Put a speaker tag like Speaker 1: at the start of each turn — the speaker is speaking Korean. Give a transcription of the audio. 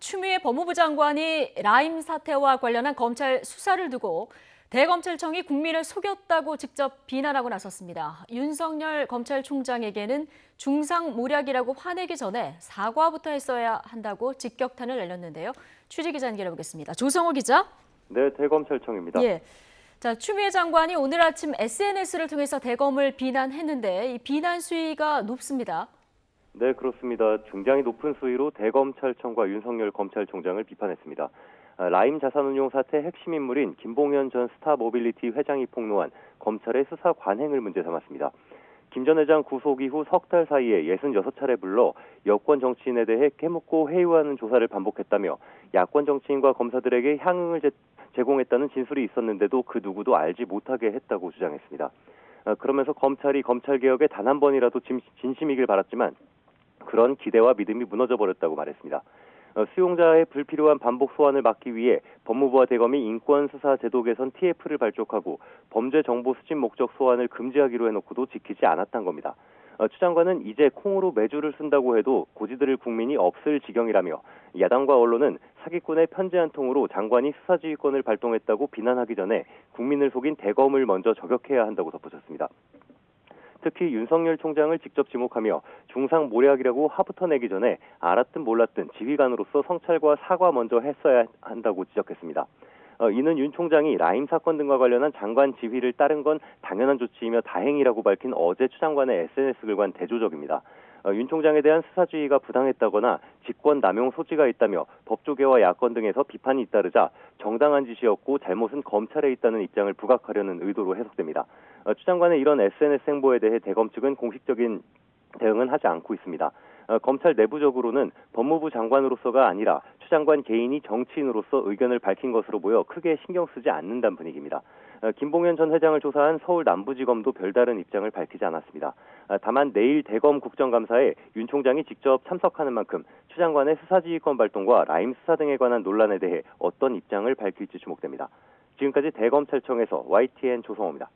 Speaker 1: 추미애 법무부 장관이 라임 사태와 관련한 검찰 수사를 두고 대검찰청이 국민을 속였다고 직접 비난하고 나섰습니다. 윤석열 검찰총장에게는 중상모략이라고 화내기 전에 사과부터 했어야 한다고 직격탄을 날렸는데요. 취재기자 연결해보겠습니다. 조성호 기자.
Speaker 2: 네, 대검찰청입니다.
Speaker 1: 예. 자, 추미애 장관이 오늘 아침 SNS를 통해서 대검을 비난했는데 이 비난 수위가 높습니다.
Speaker 2: 네, 그렇습니다. 굉장히 높은 수위로 대검찰청과 윤석열 검찰총장을 비판했습니다. 라임 자산운용 사태 핵심 인물인 김봉현 전 스타모빌리티 회장이 폭로한 검찰의 수사 관행을 문제 삼았습니다. 김 전 회장 구속 이후 석 달 사이에 66차례 불러 여권 정치인에 대해 깨묻고 회유하는 조사를 반복했다며 야권 정치인과 검사들에게 향응을 제공했다는 진술이 있었는데도 그 누구도 알지 못하게 했다고 주장했습니다. 그러면서 검찰이 검찰개혁에 단 한 번이라도 진심이길 바랐지만 그런 기대와 믿음이 무너져버렸다고 말했습니다. 수용자의 불필요한 반복 소환을 막기 위해 법무부와 대검이 인권수사 제도 개선 TF를 발족하고 범죄 정보 수집 목적 소환을 금지하기로 해놓고도 지키지 않았던 겁니다. 추 장관은 이제 콩으로 매주를 쓴다고 해도 고지들을 국민이 없을 지경이라며 야당과 언론은 사기꾼의 편지 한 통으로 장관이 수사지휘권을 발동했다고 비난하기 전에 국민을 속인 대검을 먼저 저격해야 한다고 덧붙였습니다. 특히 윤석열 총장을 직접 지목하며 중상모략이라고 화부터 내기 전에 알았든 몰랐든 지휘관으로서 성찰과 사과 먼저 했어야 한다고 지적했습니다. 이는 윤 총장이 라임 사건 등과 관련한 장관 지휘를 따른 건 당연한 조치이며 다행이라고 밝힌 어제 추 장관의 SNS 글과는 대조적입니다. 윤 총장에 대한 수사지휘가 부당했다거나 직권 남용 소지가 있다며 법조계와 야권 등에서 비판이 잇따르자 정당한 짓이었고 잘못은 검찰에 있다는 입장을 부각하려는 의도로 해석됩니다. 추 장관의 이런 SNS 행보에 대해 대검 측은 공식적인 대응은 하지 않고 있습니다. 검찰 내부적으로는 법무부 장관으로서가 아니라 추 장관 개인이 정치인으로서 의견을 밝힌 것으로 보여 크게 신경 쓰지 않는다는 분위기입니다. 김봉현 전 회장을 조사한 서울 남부지검도 별다른 입장을 밝히지 않았습니다. 다만 내일 대검 국정감사에 윤 총장이 직접 참석하는 만큼 추 장관의 수사지휘권 발동과 라임 수사 등에 관한 논란에 대해 어떤 입장을 밝힐지 주목됩니다. 지금까지 대검찰청에서 YTN 조성호입니다.